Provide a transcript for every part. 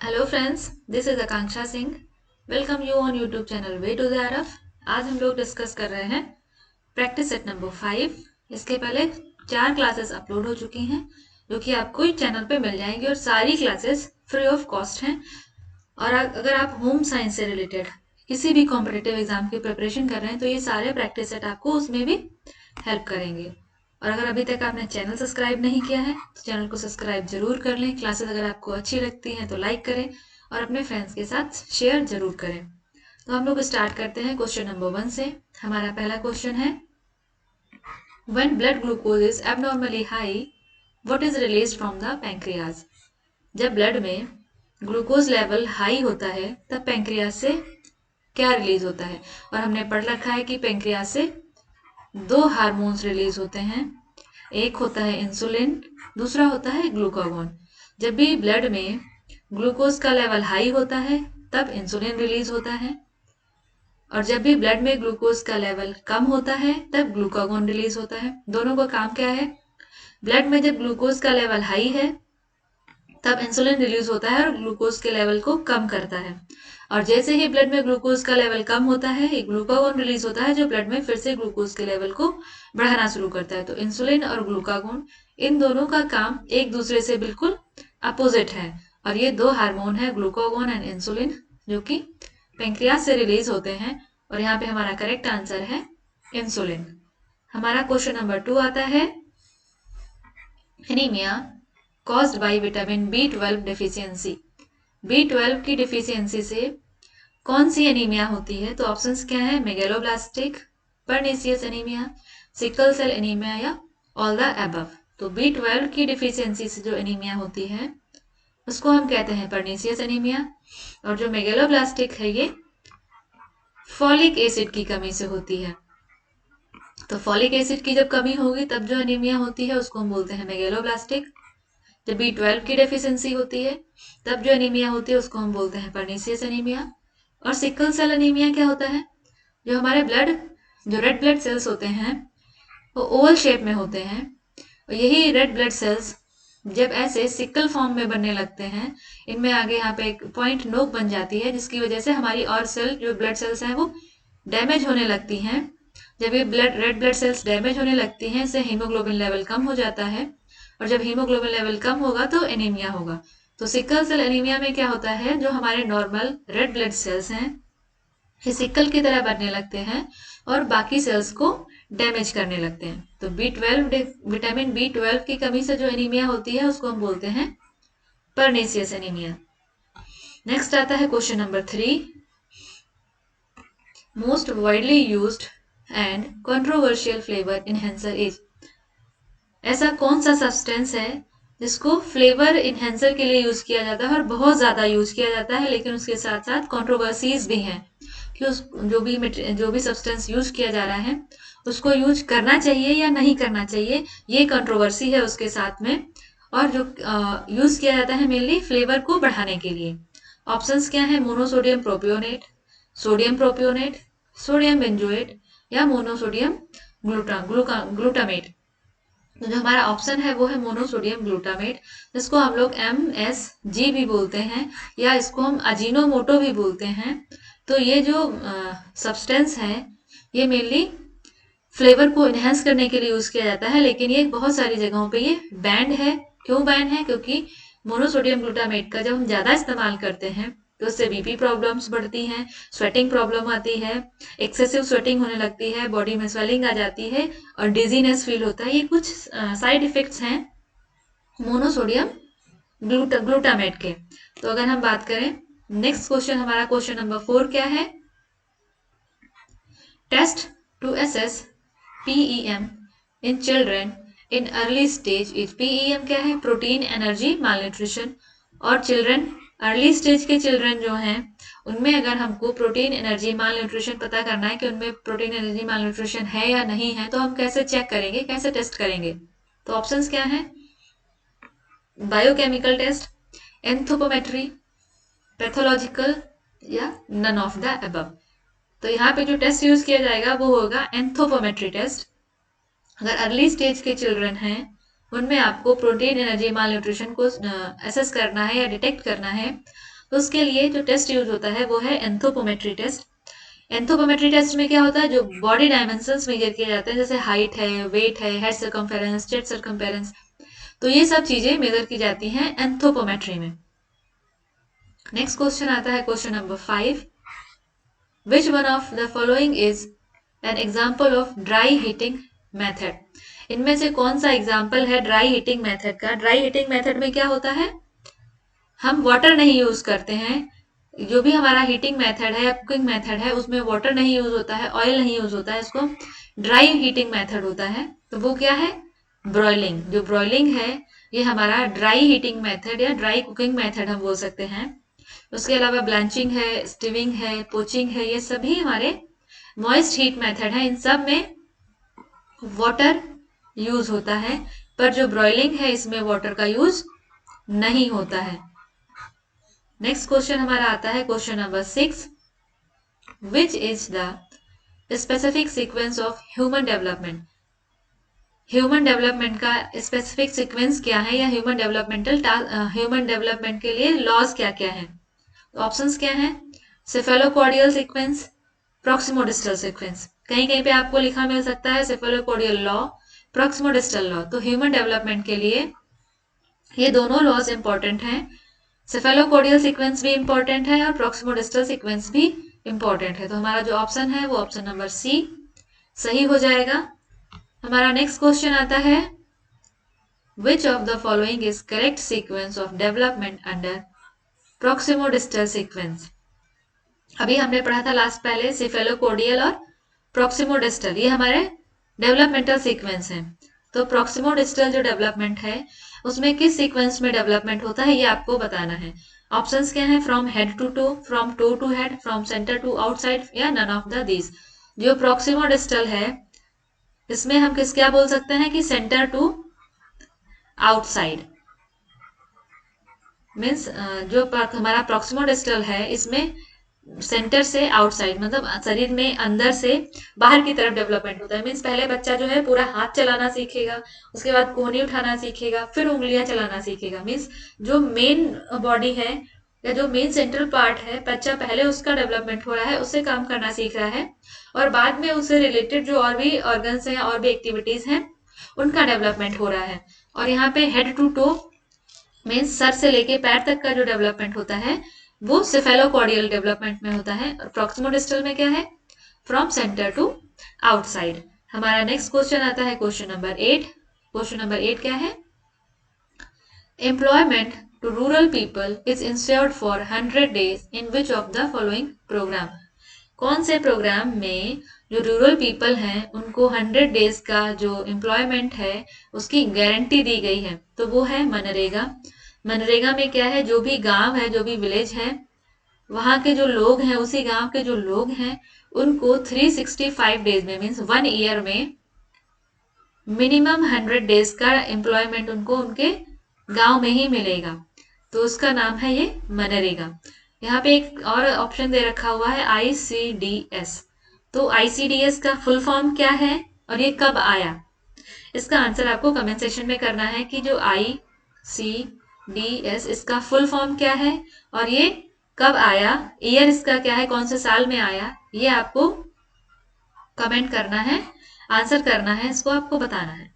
Hello friends, this is Akanksha Singh. Welcome you on YouTube channel WaytoJRF। आज हम लोग discuss कर रहे हैं प्रैक्टिस सेट नंबर 5। इसके पहले 4 क्लासेस अपलोड हो चुकी हैं जो कि आपको चैनल पे मिल जाएंगी और सारी क्लासेस फ्री ऑफ कॉस्ट हैं। और अगर आप होम साइंस से रिलेटेड किसी भी कॉम्पिटिटिव एग्जाम की प्रिपरेशन कर रहे हैं तो ये सारे प्रैक्टिस सेट आपको उसमें भी हेल्प करेंगे। और अगर अभी तक आपने चैनल सब्सक्राइब नहीं किया है तो चैनल को सब्सक्राइब जरूर कर लें। क्लासेस अगर आपको अच्छी लगती हैं तो लाइक करें और अपने फ्रेंड्स के साथ शेयर जरूर करें। तो हम लोग स्टार्ट करते हैं क्वेश्चन नंबर 1 से। हमारा पहला क्वेश्चन है, when blood glucose is abnormally high what is release from the pancreas. जब ब्लड में ग्लूकोज लेवल हाई होता है तब पैंक्रियाज से क्या रिलीज होता है। और हमने पढ़ रखा है कि पैंक्रियाज से 2 हार्मोन्स रिलीज होते हैं, एक होता है इंसुलिन, दूसरा होता है ग्लूकागॉन। जब भी ब्लड में ग्लूकोज का लेवल हाई होता है तब इंसुलिन रिलीज होता है, और जब भी ब्लड में ग्लूकोज का लेवल कम होता है तब ग्लूकागॉन रिलीज होता है। दोनों का काम क्या है, ब्लड में जब ग्लूकोज का लेवल हाई है तब इंसुलिन रिलीज होता है और ग्लूकोज के लेवल को कम करता है, और जैसे ही ब्लड में ग्लूकोज का लेवल कम होता है एक ग्लूकागॉन रिलीज होता है जो ब्लड में फिर से ग्लूकोज के लेवल को बढ़ाना शुरू करता है। तो इंसुलिन और ग्लूकागॉन इन दोनों का काम एक दूसरे से बिल्कुल अपोजिट है, और ये 2 हार्मोन है ग्लूकागॉन एंड इंसुलिन जो कि पेंक्रियास से रिलीज होते हैं। और यहाँ पे हमारा करेक्ट आंसर है इंसुलिन। हमारा क्वेश्चन नंबर 2 आता है, anaemia caused by vitamin B12 deficiency। B12 की डिफिशियंसी से कौन सी एनीमिया होती है। तो ऑप्शंस क्या है, megaloblastic, pernicious anaemia, sickle cell anaemia या ऑल द अबव। तो B12 की डिफिशियंसी से जो एनीमिया होती है उसको हम कहते हैं परनीसियस एनीमिया, और जो मेगेलोब्लास्टिक है ये फॉलिक एसिड की कमी से होती है। तो फॉलिक एसिड की जब कमी होगी तब जो एनीमिया होती है उसको हम बोलते हैं मेगेलोब्लास्टिक। जब B12 की डेफिशिएंसी होती है तब जो एनीमिया होती है उसको हम बोलते हैं परनीसियस एनीमिया। और सिकल सेल एनीमिया क्या होता है, जो हमारे जो रेड ब्लड सेल्स होते हैं वो ओवल शेप में होते हैं, और यही रेड ब्लड सेल्स जब ऐसे सिकल फॉर्म में बनने लगते हैं, इनमें आगे यहाँ पे एक पॉइंट नोक बन जाती है जिसकी वजह से हमारी और सेल जो ब्लड सेल्स हैं वो डैमेज होने लगती हैं। जब ये रेड ब्लड सेल्स डैमेज होने लगती हैं इससे हीमोग्लोबिन लेवल कम हो जाता है, और जब हीमोग्लोबिन लेवल कम होगा तो एनीमिया होगा। तो सिकल सेल एनीमिया में क्या होता है, जो हमारे नॉर्मल रेड ब्लड सेल्स हैं ये सिकल की तरह बनने लगते हैं और बाकी सेल्स को डैमेज करने लगते हैं। तो विटामिन B12 की कमी से जो एनीमिया होती है उसको हम बोलते हैं परनीसियस एनीमिया। नेक्स्ट आता है question number 3, most widely used and controversial flavour enhancer is. ऐसा कौन सा सब्सटेंस है जिसको फ्लेवर इनहेंसर के लिए यूज किया जाता है और बहुत ज्यादा यूज किया जाता है, लेकिन उसके साथ साथ कंट्रोवर्सीज भी हैं कि उस जो भी सब्सटेंस यूज किया जा रहा है उसको यूज करना चाहिए या नहीं करना चाहिए, ये कंट्रोवर्सी है उसके साथ में। और जो यूज किया जाता है मेनली फ्लेवर को बढ़ाने के लिए। ऑप्शंस क्या है, monosodium propionate, sodium propionate, sodium benzoate या मोनोसोडियम ग्लूटामेट। तो जो हमारा ऑप्शन है वो है मोनोसोडियम ग्लूटामेट, जिसको हम लोग MSG भी बोलते हैं या इसको हम अजीनोमोटो भी बोलते हैं। तो ये जो सब्सटेंस है ये मेनली फ्लेवर को इनहेंस करने के लिए यूज किया जाता है, लेकिन ये बहुत सारी जगहों पे ये बैंड है। क्यों बैंड है, क्योंकि मोनोसोडियम ग्लूटामेट का जब हम ज्यादा इस्तेमाल करते हैं तो उससे BP प्रॉब्लम्स बढ़ती हैं, स्वेटिंग प्रॉब्लम आती है, एक्सेसिव स्वेटिंग होने लगती है, बॉडी में स्वेलिंग आ जाती है और डिजीनेस फील होता है। ये कुछ साइड इफेक्ट्स हैं मोनोसोडियम ग्लूटामेट के। तो अगर हम बात करें नेक्स्ट क्वेश्चन, हमारा क्वेश्चन नंबर 4 क्या है, test to assess PEM in children in early stage is. PEM क्या है, प्रोटीन एनर्जी मालन्यूट्रिशन। और चिल्ड्रन अर्ली स्टेज के चिल्ड्रन जो हैं उनमें अगर हमको प्रोटीन एनर्जी माल न्यूट्रिशन पता करना है कि उनमें प्रोटीन एनर्जी माल न्यूट्रिशन है या नहीं है, तो हम कैसे चेक करेंगे, कैसे टेस्ट करेंगे। तो ऑप्शंस क्या है, बायोकेमिकल टेस्ट, एंथ्रोपोमेट्री, पैथोलॉजिकल या नन ऑफ द अबव। तो यहाँ पे जो टेस्ट यूज किया जाएगा वो होगा एंथ्रोपोमेट्री टेस्ट। अगर अर्ली स्टेज के चिल्ड्रन हैं उनमें आपको प्रोटीन एनर्जी माल न्यूट्रिशन को असेस करना है या डिटेक्ट करना है उसके लिए जो टेस्ट यूज होता है वो है एंथ्रोपोमेट्री टेस्ट। एंथ्रोपोमेट्री टेस्ट में क्या होता है, जो बॉडी डायमेंशंस मेजर किए जाते हैं, जैसे हाइट है, वेट है, हेड सर्कमफेरेंस, चेस्ट सर्कमफेरेंस, तो ये सब चीजें मेजर की जाती हैं एंथ्रोपोमेट्री में। नेक्स्ट क्वेश्चन आता है question number 5, which one of the following is an example of dry heating method? इनमें से कौन सा एग्जाम्पल है ड्राई हीटिंग मेथड का? ड्राई हीटिंग मेथड में क्या होता है, हम वाटर नहीं यूज करते हैं। जो भी हमारा हीटिंग मेथड है या कुकिंग मेथड है उसमें वाटर नहीं यूज होता है, ऑयल नहीं यूज होता है, इसको ड्राई हीटिंग मेथड होता है। तो वो क्या है, ब्रॉयलिंग। जो ब्रॉयलिंग है ये हमारा ड्राई हीटिंग मेथड या ड्राई कुकिंग मेथड हम बोल सकते हैं। उसके अलावा ब्लांचिंग है, स्टीविंग है, पोचिंग है, ये सभी हमारे मॉइस्ट हीट मेथड है। इन सब में वाटर यूज होता है, पर जो ब्रॉयलिंग है इसमें वाटर का यूज नहीं होता है। नेक्स्ट क्वेश्चन हमारा आता है question number 6, which is the specific sequence of human development? Human development का स्पेसिफिक सीक्वेंस क्या है, या ह्यूमन डेवलपमेंट के लिए लॉज क्या क्या है? तो ऑप्शंस क्या हैं, सेफेलोकॉर्डियल सीक्वेंस, प्रॉक्सिमोडिस्टल सीक्वेंस। कहीं कहीं पे आपको लिखा मिल सकता है सेफेलोकॉर्डियल लॉ, प्रॉक्सिमोडिस्टल लॉ। तो ह्यूमन डेवलपमेंट के लिए ये दोनों लॉज इंपॉर्टेंट हैं। सेफेलोकॉर्डियल सीक्वेंस भी इंपॉर्टेंट है और प्रॉक्सिमोडिस्टल सीक्वेंस भी इंपॉर्टेंट है। तो हमारा जो ऑप्शन है वो ऑप्शन नंबर सी सही हो जाएगा। हमारा नेक्स्ट क्वेश्चन आता है, which of the following is correct sequence of development under proximodistal sequence? अभी हमने पढ़ा था लास्ट पहले सेफेलोकॉर्डियल और प्रॉक्सिमोडिस्टल, ये हमारे डेवलपमेंटल सीक्वेंस हैं। तो प्रॉक्सिमोडिस्टल जो डेवलपमेंट है उसमें किस सीक्वेंस में डेवलपमेंट होता है ये आपको बताना है। ऑप्शंस क्या है, from head to toe, from toe to head, from centre to outside, या नन ऑफ द दीज। जो प्रॉक्सिमोडिस्टल है इसमें हम क्या बोल सकते हैं कि सेंटर टू आउटसाइड मीन्स जो हमारा प्रॉक्सिमोडिस्टल है इसमें सेंटर से आउटसाइड मतलब शरीर में अंदर से बाहर की तरफ डेवलपमेंट होता है। मीन्स पहले बच्चा जो है पूरा हाथ चलाना सीखेगा, उसके बाद कोहनी उठाना सीखेगा, फिर उंगलियां चलाना सीखेगा। मीन्स जो मेन बॉडी है या जो मेन सेंट्रल पार्ट है बच्चा पहले उसका डेवलपमेंट हो रहा है, उससे काम करना सीख रहा है, और बाद में उससे रिलेटेड जो और भी ऑर्गन्स हैं और भी एक्टिविटीज हैं उनका डेवलपमेंट हो रहा है। और यहाँ पे हेड टू टो मीन्स सर से लेके पैर तक का जो डेवलपमेंट होता है वो सेफेलोकॉर्डियल डेवलपमेंट में होता है, और प्रॉक्सिमोडिस्टल में क्या है, फ्रॉम सेंटर टू आउटसाइड। हमारा नेक्स्ट क्वेश्चन आता है क्वेश्चन नंबर 8। क्वेश्चन नंबर 8 क्या है, employment to rural people is insured for 100 days in which of the following program? कौन से प्रोग्राम में जो रूरल पीपल हैं उनको 100 डेज का जो एम्प्लॉयमेंट है उसकी गारंटी दी गई है? तो वो है मनरेगा। मनरेगा में क्या है, जो भी गांव है, जो भी विलेज है, वहां के जो लोग हैं, उसी गांव के जो लोग हैं उनको 365 डेज में मीन्स 1 ईयर में मिनिमम 100 डेज का एम्प्लॉयमेंट उनको उनके गांव में ही मिलेगा। तो उसका नाम है ये मनरेगा। यहाँ पे एक और ऑप्शन दे रखा हुआ है ICDS। तो ICDS का फुल फॉर्म क्या है और ये कब आया? इसका आंसर आपको कमेंट सेक्शन में करना है कि जो ICDS इसका फुल फॉर्म क्या है और ये कब आया, ईयर इसका क्या है, कौन से साल में आया, ये आपको कमेंट करना है, आंसर करना है, इसको आपको बताना है।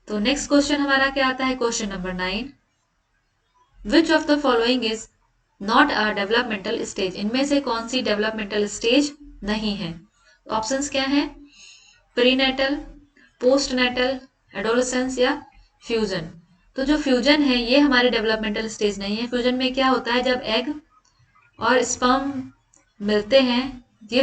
तो नेक्स्ट क्वेश्चन हमारा क्या आता है question number 9, which of the following is not a developmental stage? इनमें से कौन सी डेवलपमेंटल स्टेज नहीं है? ऑप्शंस क्या है, प्रीनेटल, पोस्टनेटल, एडोलेसेंस या फ्यूजन। तो जो फ्यूजन है ये हमारे डेवलपमेंटल स्टेज नहीं है। फ्यूजन में क्या होता है, जब एग और स्पर्म मिलते हैं, ये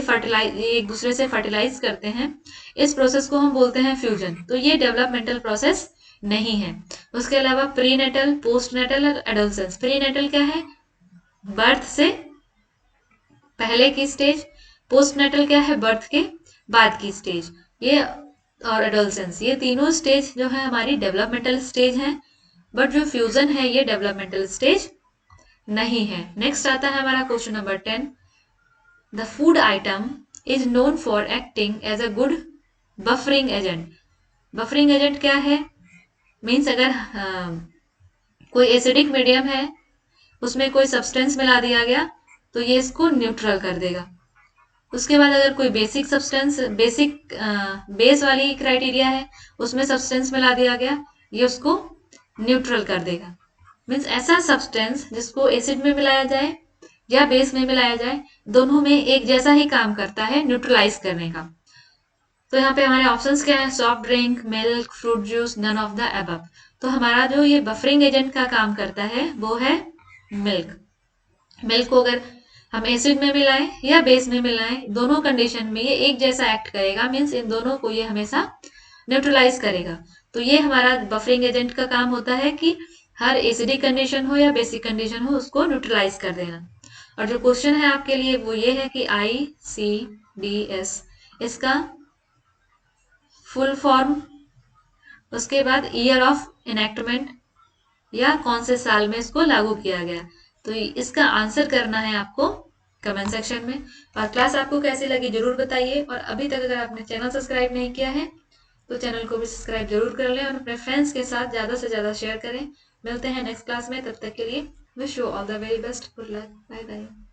एक दूसरे से फर्टिलाइज करते हैं, इस प्रोसेस को हम बोलते हैं फ्यूजन। तो ये डेवलपमेंटल प्रोसेस नहीं है। उसके अलावा प्रीनेटल, पोस्टनेटल और एडोलेसेंस। प्रीनेटल क्या है, बर्थ से पहले की स्टेज, पोस्टनेटल क्या है, बर्थ के बाद की स्टेज, ये और एडोलेसेंस, ये तीनों स्टेज जो है हमारी डेवलपमेंटल स्टेज हैं, बट जो फ्यूजन है ये डेवलपमेंटल स्टेज नहीं है। नेक्स्ट आता है हमारा question number 10, the food item is known for acting as a good buffering agent. Buffering agent क्या है, मीन्स अगर कोई एसिडिक मीडियम है उसमें कोई सब्सटेंस मिला दिया गया तो ये इसको न्यूट्रल कर देगा। उसके बाद अगर कोई बेसिक सब्सटेंस, बेसिक बेस वाली क्राइटेरिया है, उसमें सब्सटेंस मिला दिया गया, ये उसको न्यूट्रल कर देगा। मीन्स ऐसा सब्सटेंस जिसको एसिड में मिलाया जाए या बेस में मिलाया जाए, दोनों में एक जैसा ही काम करता है न्यूट्रलाइज करने का। तो यहाँ पे हमारे ऑप्शंस क्या है? Soft drink, milk, fruit juice, none of the above. तो हमारा जो ये बफरिंग एजेंट का काम करता है वो है मिल्क। मिल्क को अगर हम एसिड में मिलाएं या बेस में मिलाएं, दोनों कंडीशन में ये एक जैसा एक्ट करेगा। मीन्स इन दोनों को ये हमेशा न्यूट्रलाइज करेगा। तो ये हमारा बफरिंग एजेंट का काम होता है कि हर एसिडिक कंडीशन हो या बेसिक कंडीशन हो, उसको न्यूट्रलाइज कर देना। और जो क्वेश्चन है आपके लिए वो ये है कि ICDS इसका फुल फॉर्म, उसके बाद ईयर ऑफ इनेक्टमेंट या कौन से साल में इसको लागू किया गया। तो इसका आंसर करना है आपको कमेंट सेक्शन में। और क्लास आपको कैसी लगी जरूर बताइए। और अभी तक अगर आपने चैनल सब्सक्राइब नहीं किया है तो चैनल को भी सब्सक्राइब जरूर कर लें और अपने फ्रेंड्स के साथ ज्यादा से ज्यादा शेयर करें। मिलते हैं नेक्स्ट क्लास में, तब तक के लिए wish you all the very best, good luck, bye bye.